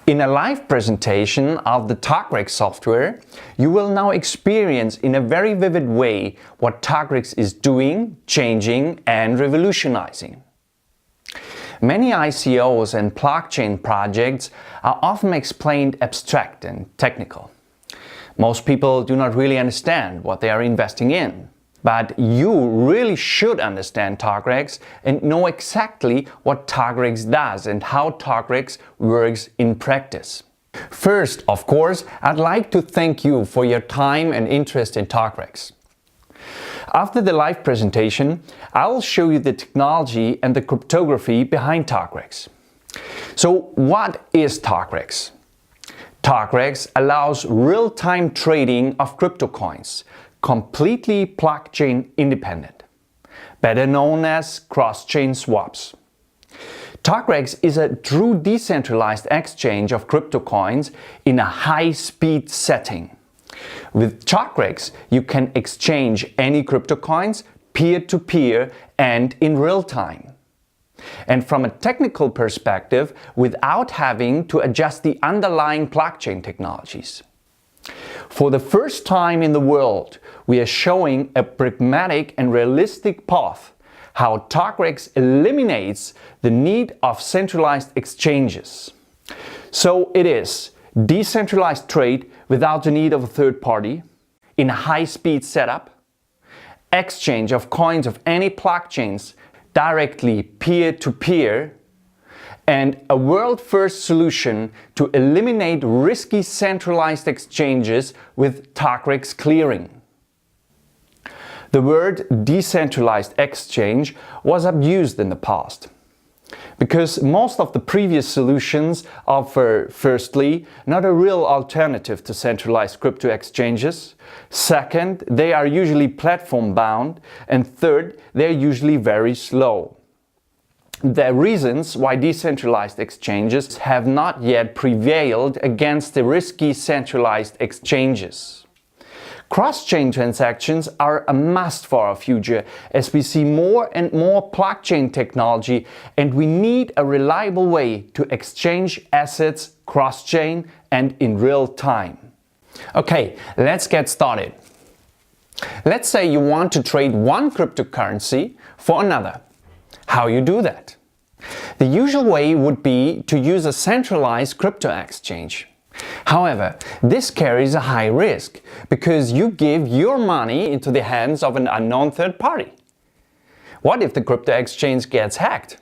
In a live presentation of the Tokrex software, you will now experience in a very vivid way what Tokrex is doing, changing and revolutionizing. Many ICOs and blockchain projects are often explained abstract and technical. Most people do not really understand what they are investing in. But you really should understand Tokrex and know exactly what Tokrex does and how Tokrex works in practice. First, of course, I'd like to thank you for your time and interest in Tokrex. After the live presentation, I will show you the technology and the cryptography behind Tokrex. So, what is Tokrex? Tokrex allows real-time trading of crypto coins, completely blockchain independent, better known as cross-chain swaps. Tokrex is a true decentralized exchange of crypto coins in a high-speed setting. With Tokrex, you can exchange any crypto coins peer-to-peer and in real time. And from a technical perspective, without having to adjust the underlying blockchain technologies. For the first time in the world, we are showing a pragmatic and realistic path how Tokrex eliminates the need of centralized exchanges. So it is decentralized trade without the need of a third party, in a high-speed setup, exchange of coins of any blockchains directly peer-to-peer, and a world-first solution to eliminate risky centralized exchanges with Tokrex clearing. The word decentralized exchange was abused in the past, because most of the previous solutions offer, firstly, not a real alternative to centralized crypto exchanges, second, they are usually platform-bound, and third, they are usually very slow. The reasons why decentralized exchanges have not yet prevailed against the risky centralized exchanges. Cross-chain transactions are a must for our future as we see more and more blockchain technology, and we need a reliable way to exchange assets cross-chain and in real time. Okay, let's get started. Let's say you want to trade one cryptocurrency for another. How you do that? The usual way would be to use a centralized crypto exchange. However, this carries a high risk because you give your money into the hands of an unknown third party. What if the crypto exchange gets hacked,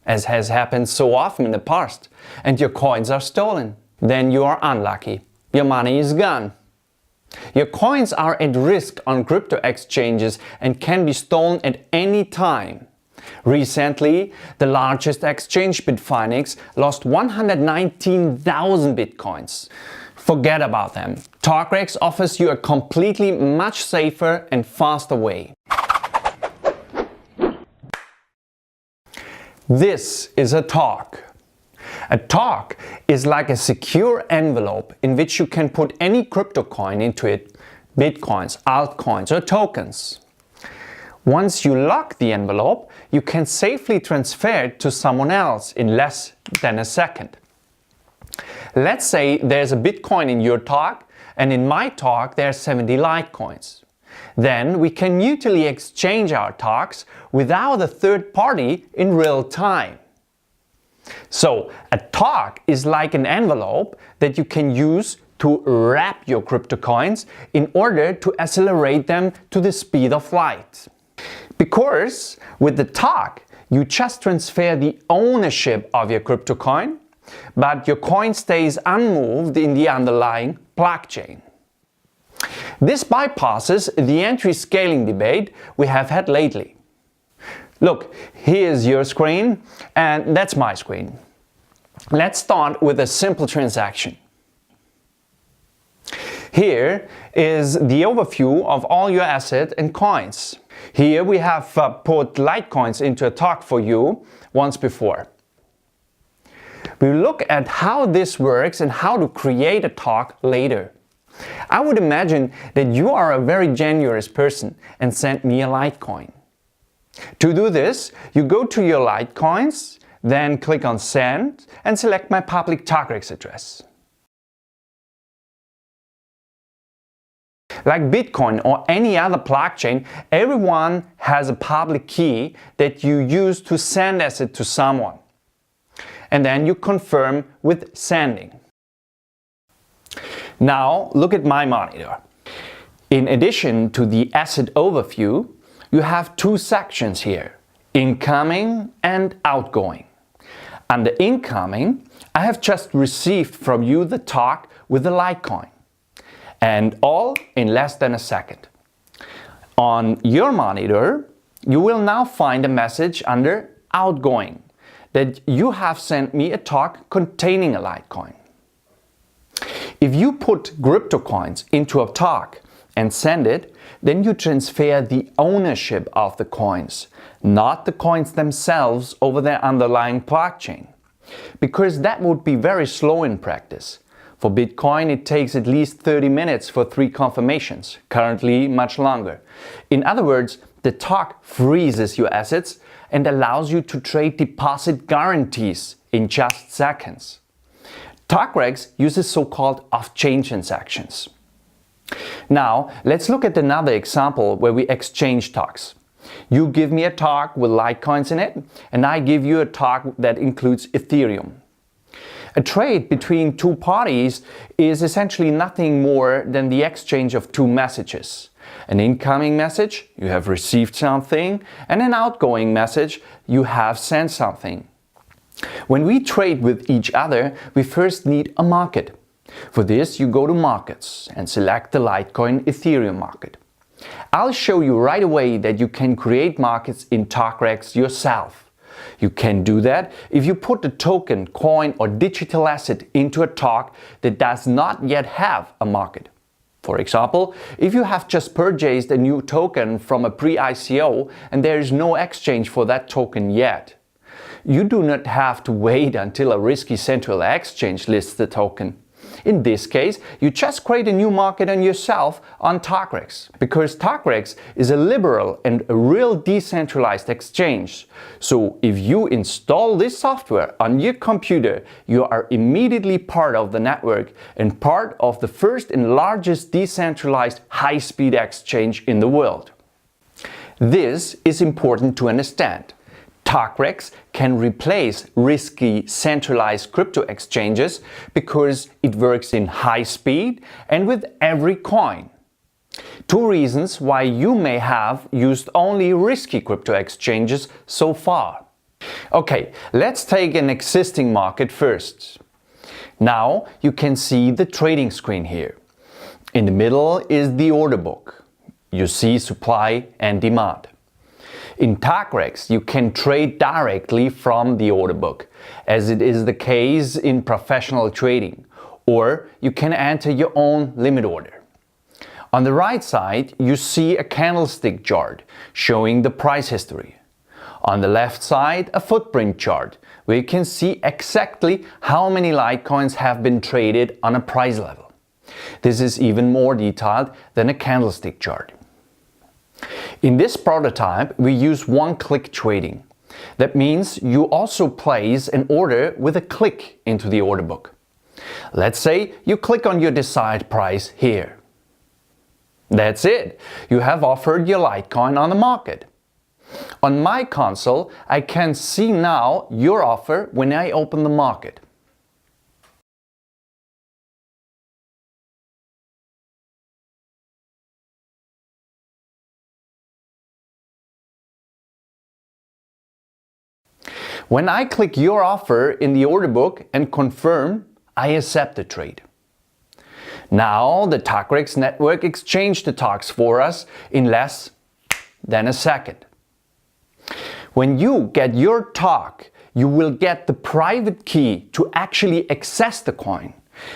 as has happened so often in the past, and your coins are stolen? Then you are unlucky. Your money is gone. Your coins are at risk on crypto exchanges and can be stolen at any time. Recently, the largest exchange, Bitfinex, lost 119,000 bitcoins. Forget about them. Tokrex offers you a completely much safer and faster way. This is a Tok. A Tok is like a secure envelope in which you can put any crypto coin into it, bitcoins, altcoins or tokens. Once you lock the envelope, you can safely transfer it to someone else in less than a second. Let's say there's a Bitcoin in your Tok and in my Tok there are 70 Litecoins. Then we can mutually exchange our Toks without a third party in real time. So a Tok is like an envelope that you can use to wrap your crypto coins in order to accelerate them to the speed of light. Because with the Tok, you just transfer the ownership of your crypto coin, but your coin stays unmoved in the underlying blockchain. This bypasses the entry scaling debate we have had lately. Look, here's your screen and that's my screen. Let's start with a simple transaction. Here is the overview of all your assets and coins. Here we have put Litecoins into a Tok for you once before. We will look at how this works and how to create a Tok later. I would imagine that you are a very generous person and send me a Litecoin. To do this, you go to your Litecoins, Then click on Send and select my public Tokrex address. Like Bitcoin or any other blockchain, everyone has a public key that you use to send asset to someone. And then you confirm with sending. Now look at my monitor. In addition to the asset overview, you have two sections here, incoming and outgoing. Under incoming, I have just received from you the talk with the Litecoin. And all in less than a second. On your monitor, you will now find a message under outgoing that you have sent me a talk containing a Litecoin. If you put crypto coins into a talk and send it, then you transfer the ownership of the coins, not the coins themselves over their underlying blockchain. Because that would be very slow in practice. For Bitcoin, it takes at least 30 minutes for 3 confirmations, currently much longer. In other words, the talk freezes your assets and allows you to trade deposit guarantees in just seconds. Tokrex uses so-called off-chain transactions. Now, let's look at another example where we exchange talks. You give me a talk with Litecoins in it, and I give you a talk that includes Ethereum. A trade between two parties is essentially nothing more than the exchange of two messages. An incoming message, you have received something, and an outgoing message, you have sent something. When we trade with each other, we first need a market. For this, you go to Markets and select the Litecoin Ethereum market. I'll show you right away that you can create markets in Tokrex yourself. You can do that if you put a token, coin or digital asset into a talk that does not yet have a market. For example, if you have just purchased a new token from a pre-ICO and there is no exchange for that token yet. You do not have to wait until a risky central exchange lists the token. In this case, you just create a new market on yourself on Tokrex, because Tokrex is a liberal and a real decentralized exchange. So if you install this software on your computer, you are immediately part of the network and part of the first and largest decentralized high-speed exchange in the world. This is important to understand. Tokrex can replace risky centralized crypto exchanges because it works in high speed and with every coin. 2 reasons why you may have used only risky crypto exchanges so far. Okay, let's take an existing market first. Now you can see the trading screen here. In the middle is the order book. You see supply and demand. In Tokrex, you can trade directly from the order book, as it is the case in professional trading, or you can enter your own limit order. On the right side, you see a candlestick chart showing the price history. On the left side, a footprint chart, where you can see exactly how many Litecoins have been traded on a price level. This is even more detailed than a candlestick chart. In this prototype, we use one-click trading. That means you also place an order with a click into the order book. Let's say you click on your desired price here. That's it. You have offered your Litecoin on the market. On my console, I can see now your offer when I open the market. When I click your offer in the order book and confirm, I accept the trade. Now the Tokrex network exchanged the talks for us in less than a second. When you get your talk, you will get the private key to actually access the coin.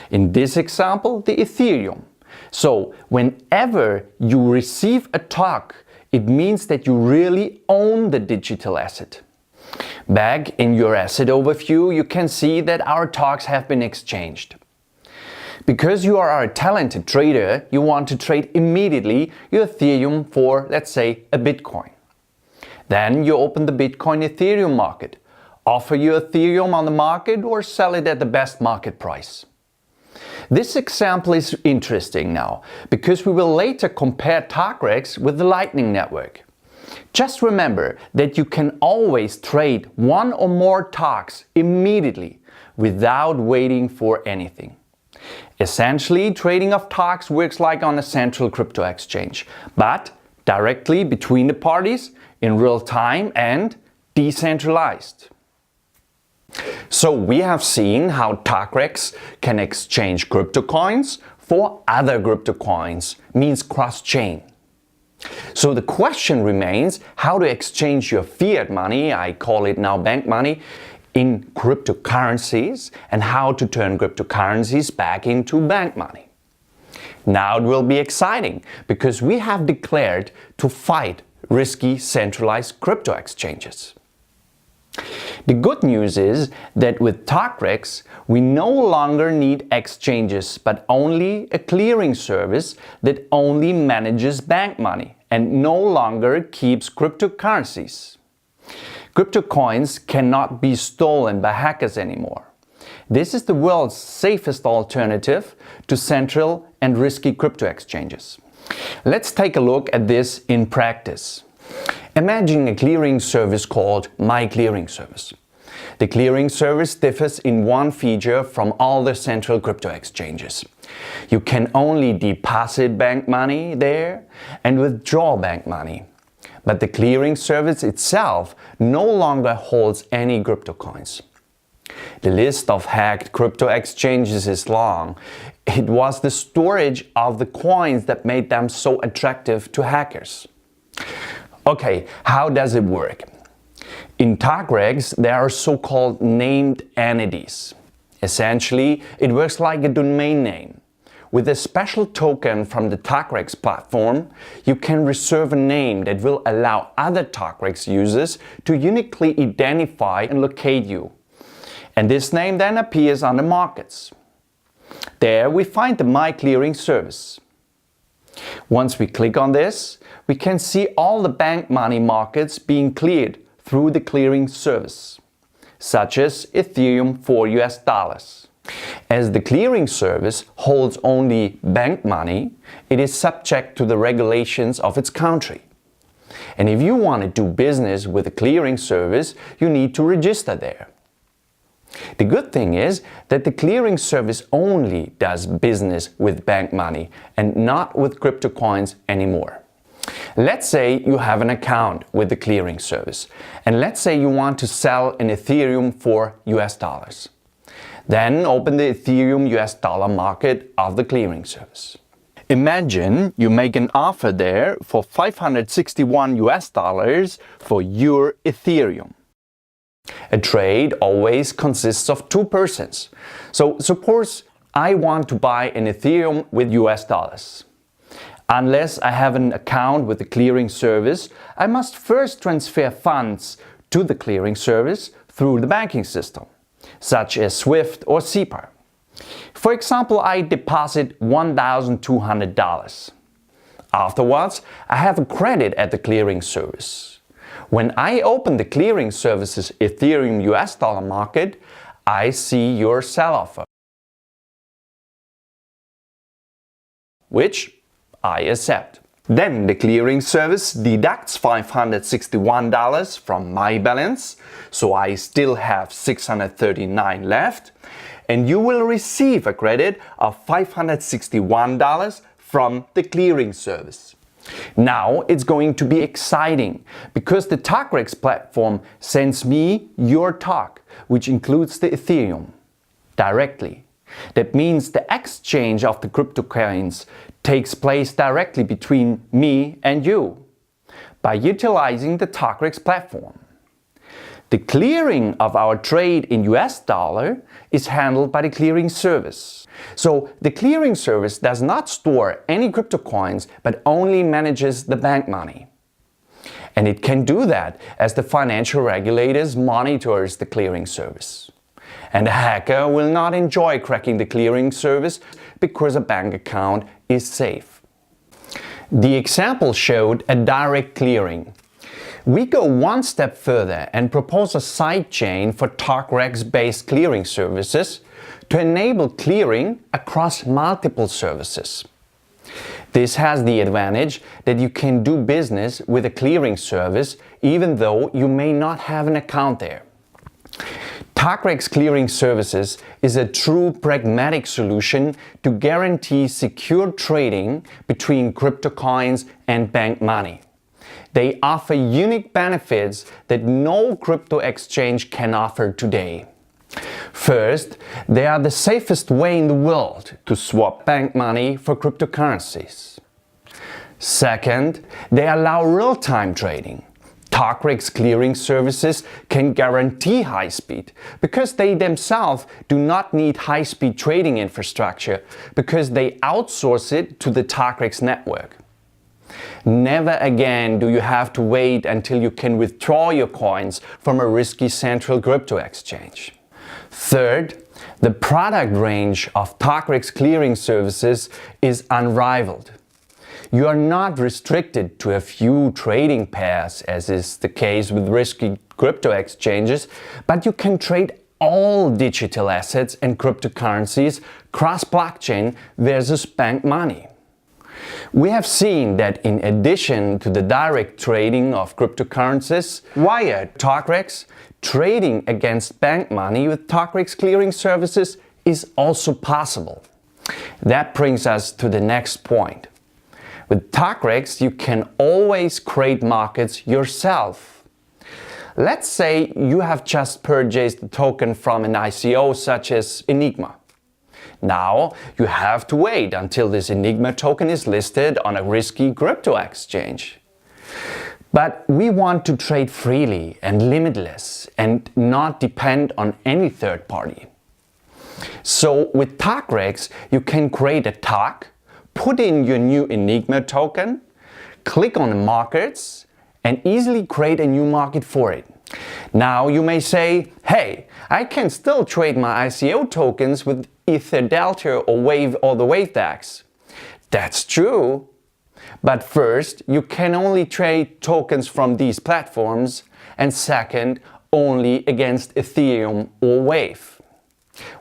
In this example, the Ethereum. So whenever you receive a talk, it means that you really own the digital asset. Back in your asset overview, you can see that our talks have been exchanged. Because you are a talented trader, you want to trade immediately your Ethereum for, let's say, a Bitcoin. Then you open the Bitcoin Ethereum market, offer you Ethereum on the market or sell it at the best market price. This example is interesting now, because we will later compare Tokrex with the Lightning Network. Just remember that you can always trade one or more Toks immediately without waiting for anything. Essentially, trading of Toks works like on a central crypto exchange, but directly between the parties, in real time and decentralized. So we have seen how Tokrex can exchange crypto coins for other crypto coins, means cross-chain. So the question remains how to exchange your fiat money, I call it now bank money, in cryptocurrencies, and how to turn cryptocurrencies back into bank money. Now it will be exciting, because we have declared to fight risky centralized crypto exchanges. The good news is that with Tokrex we no longer need exchanges, but only a clearing service that only manages bank money and no longer keeps cryptocurrencies. Crypto coins cannot be stolen by hackers anymore. This is the world's safest alternative to central and risky crypto exchanges. Let's take a look at this in practice. Imagine a clearing service called My Clearing Service. The clearing service differs in one feature from all the central crypto exchanges. You can only deposit bank money there and withdraw bank money. But the clearing service itself no longer holds any crypto coins. The list of hacked crypto exchanges is long. It was the storage of the coins that made them so attractive to hackers. Okay, how does it work? In Tokrex there are so-called named entities. Essentially, it works like a domain name. With a special token from the Tokrex platform, you can reserve a name that will allow other Tokrex users to uniquely identify and locate you. And this name then appears on the markets. There we find the My Clearing service. Once we click on this, we can see all the bank money markets being cleared through the clearing service, such as Ethereum for $. As the clearing service holds only bank money, it is subject to the regulations of its country. And if you want to do business with a clearing service, you need to register there. The good thing is that the clearing service only does business with bank money and not with crypto coins anymore. Let's say you have an account with the clearing service, and let's say you want to sell an Ethereum for $. Then open the Ethereum $. Market of the clearing service. Imagine you make an offer there for $561 for your Ethereum. A trade always consists of two persons. So suppose I want to buy an Ethereum with $. Unless I have an account with the clearing service, I must first transfer funds to the clearing service through the banking system, such as SWIFT or SEPA. For example, I deposit $1,200. Afterwards, I have a credit at the clearing service. When I open the clearing service's Ethereum $, market, I see your sell offer, which I accept. Then the clearing service deducts $561 from my balance, so I still have $639 left, and you will receive a credit of $561 from the clearing service. Now it's going to be exciting, because the Tokrex platform sends me your Tok, which includes the Ethereum, directly. That means the exchange of the crypto coins takes place directly between me and you, by utilizing the Tokrex platform. The clearing of our trade in $, is handled by the clearing service. So the clearing service does not store any crypto coins, but only manages the bank money. And it can do that as the financial regulators monitors the clearing service. And a hacker will not enjoy cracking the clearing service because a bank account is safe. The example showed a direct clearing. We go one step further and propose a sidechain for Tokrex-based clearing services to enable clearing across multiple services. This has the advantage that you can do business with a clearing service even though you may not have an account there. Tokrex Clearing Services is a true pragmatic solution to guarantee secure trading between crypto coins and bank money. They offer unique benefits that no crypto exchange can offer today. First, they are the safest way in the world to swap bank money for cryptocurrencies. Second, they allow real-time trading. Tokrex Clearing Services can guarantee high speed because they themselves do not need high-speed trading infrastructure because they outsource it to the Tokrex network. Never again do you have to wait until you can withdraw your coins from a risky central crypto exchange. Third, the product range of Tokrex Clearing Services is unrivaled. You are not restricted to a few trading pairs, as is the case with risky crypto exchanges, but you can trade all digital assets and cryptocurrencies cross-blockchain versus bank money. We have seen that in addition to the direct trading of cryptocurrencies via Tokrex, trading against bank money with Tokrex Clearing Services is also possible. That brings us to the next point. With Tokrex, you can always create markets yourself. Let's say you have just purchased a token from an ICO such as Enigma. Now you have to wait until this Enigma token is listed on a risky crypto exchange. But we want to trade freely and limitless and not depend on any third party. So with Tokrex, you can create a TOK, put in your new Enigma token, click on Markets, and easily create a new market for it. Now you may say, hey, I can still trade my ICO tokens with Ether Delta or Wave or the WaveDAX. That's true. But first, you can only trade tokens from these platforms, and second, only against Ethereum or Wave.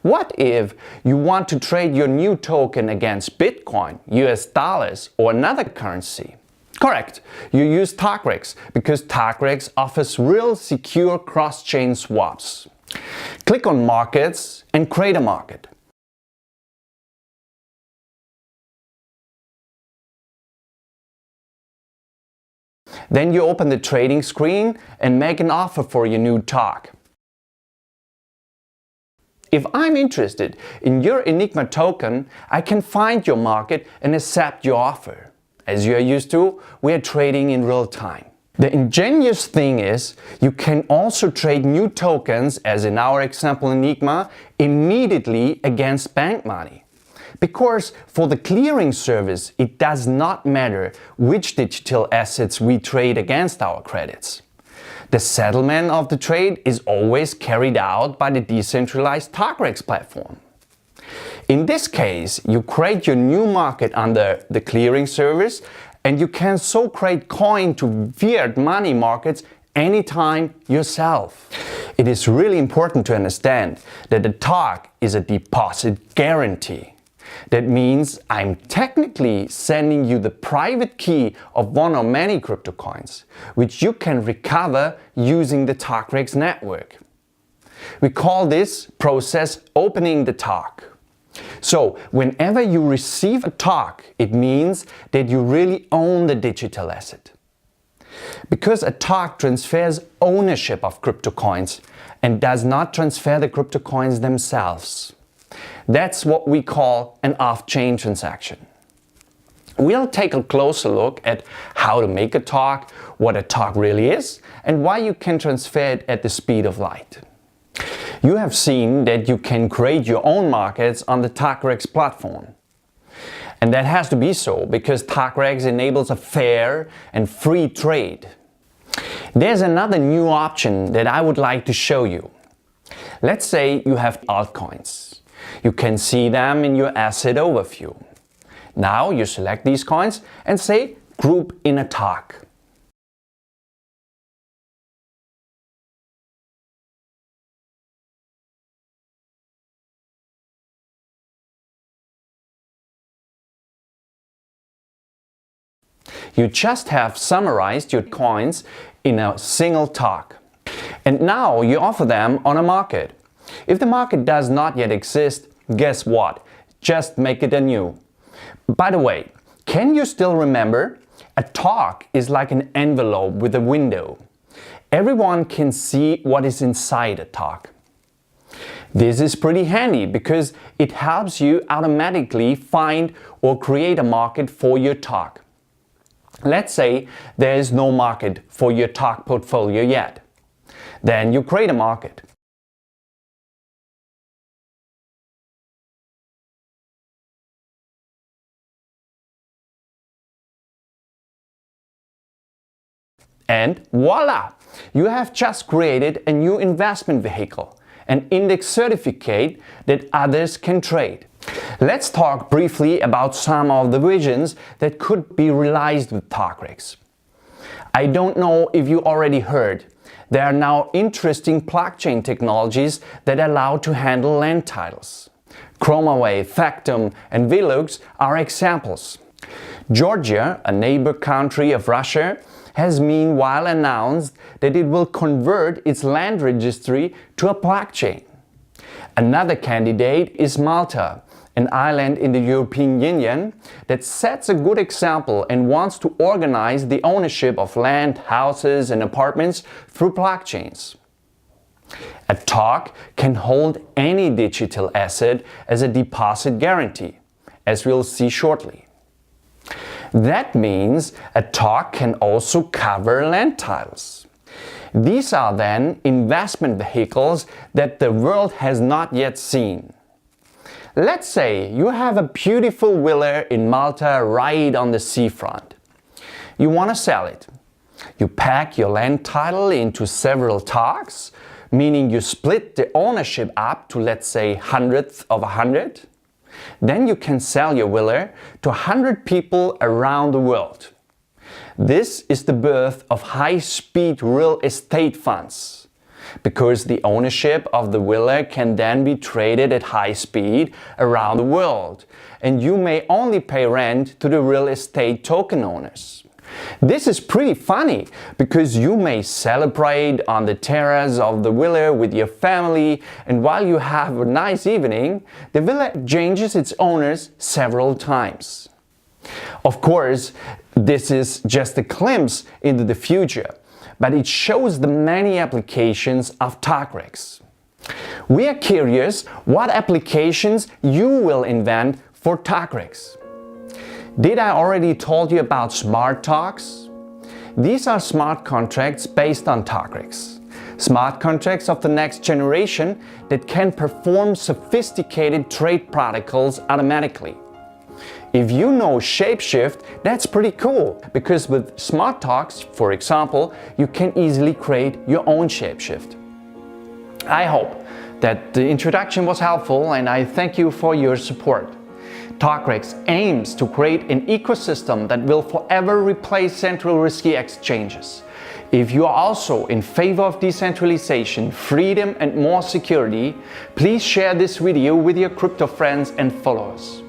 What if you want to trade your new token against Bitcoin, US dollars or another currency? Correct, you use Tokrex because Tokrex offers real secure cross-chain swaps. Click on Markets and create a market. Then you open the trading screen and make an offer for your new TOK. If I'm interested in your Enigma token, I can find your market and accept your offer. As you are used to, we are trading in real time. The ingenious thing is, you can also trade new tokens, as in our example Enigma, immediately against bank money. Because for the clearing service, it does not matter which digital assets we trade against our credits. The settlement of the trade is always carried out by the decentralized Tokrex platform. In this case, you create your new market under the clearing service and you can so create coin to fiat money markets anytime yourself. It is really important to understand that the TOK is a deposit guarantee. That means I'm technically sending you the private key of one or many crypto coins, which you can recover using the Tokrex network. We call this process opening the TOK. So whenever you receive a TOK, it means that you really own the digital asset. Because a TOK transfers ownership of crypto coins and does not transfer the crypto coins themselves. That's what we call an off-chain transaction. We'll take a closer look at how to make a TOK, what a TOK really is, and why you can transfer it at the speed of light. You have seen that you can create your own markets on the Tokrex platform. And that has to be so because Tokrex enables a fair and free trade. There's another new option that I would like to show you. Let's say you have altcoins. You can see them in your asset overview. Now you select these coins and say Group in a TOK. You just have summarized your coins in a single talk. And now you offer them on a market. If the market does not yet exist, guess what? Just make it anew. By the way, can you still remember? A talk is like an envelope with a window. Everyone can see what is inside a talk. This is pretty handy because it helps you automatically find or create a market for your talk. Let's say there is no market for your talk portfolio yet. Then you create a market. And voila! You have just created a new investment vehicle, an index certificate that others can trade. Let's talk briefly about some of the visions that could be realized with Tokrex. I don't know if you already heard, there are now interesting blockchain technologies that allow to handle land titles. Chromaway, Factum and Velux are examples. Georgia, a neighbor country of Russia, has meanwhile announced that it will convert its land registry to a blockchain. Another candidate is Malta, an island in the European Union that sets a good example and wants to organize the ownership of land, houses and apartments through blockchains. A talk can hold any digital asset as a deposit guarantee, as we'll see shortly. That means a talk can also cover land titles. These are then investment vehicles that the world has not yet seen. Let's say you have a beautiful villa in Malta right on the seafront. You want to sell it. You pack your land title into several talks, meaning you split the ownership up to, let's say, hundredths of 100. Then you can sell your villa to 100 people around the world. This is the birth of high-speed real estate funds, because the ownership of the villa can then be traded at high speed around the world, and you may only pay rent to the real estate token owners. This is pretty funny because you may celebrate on the terrace of the villa with your family, and while you have a nice evening, the villa changes its owners several times. Of course, this is just a glimpse into the future, but it shows the many applications of Tokrex. We are curious what applications you will invent for Tokrex. Did I already told you about smart talks? These are smart contracts based on Tokrex. Smart contracts of the next generation that can perform sophisticated trade protocols automatically. If you know Shapeshift, that's pretty cool, because with smart talks, for example, you can easily create your own Shapeshift. I hope that the introduction was helpful, and I thank you for your support. Tokrex aims to create an ecosystem that will forever replace central risky exchanges. If you are also in favor of decentralization, freedom and more security, please share this video with your crypto friends and followers.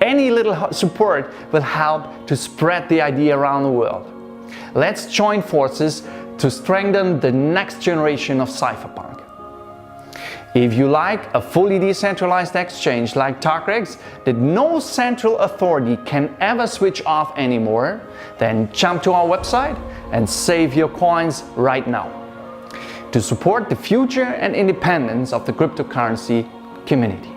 Any little support will help to spread the idea around the world. Let's join forces to strengthen the next generation of cypherpunk. If you like a fully decentralized exchange like Tokrex that no central authority can ever switch off anymore, then jump to our website and save your coins right now. To support the future and independence of the cryptocurrency community.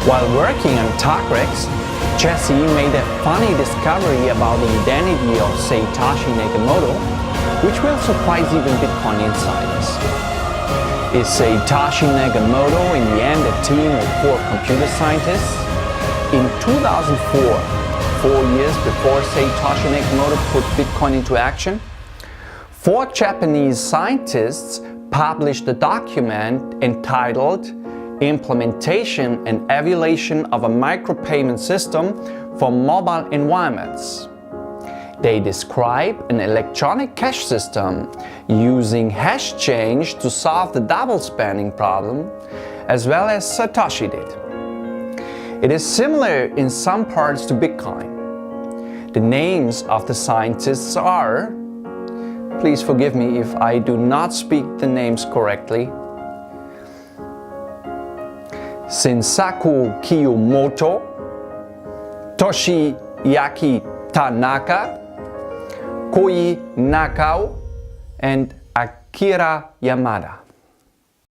While working on Tokrex, Jesse made a funny discovery about the identity of Satoshi Nakamoto, which will surprise even Bitcoin insiders. Is Satoshi Nakamoto in the end a team of 4 computer scientists? In 2004, 4 years before Satoshi Nakamoto put Bitcoin into action, 4 Japanese scientists published a document entitled Implementation and Evaluation of a Micropayment System for Mobile Environments. They describe an electronic cash system using hash change to solve the double spending problem, as well as Satoshi did. It is similar in some parts to Bitcoin. The names of the scientists are, please forgive me if I do not speak the names correctly, Shinsaku Kiyomoto, Toshiaki Tanaka, Koi Nakao, and Akira Yamada.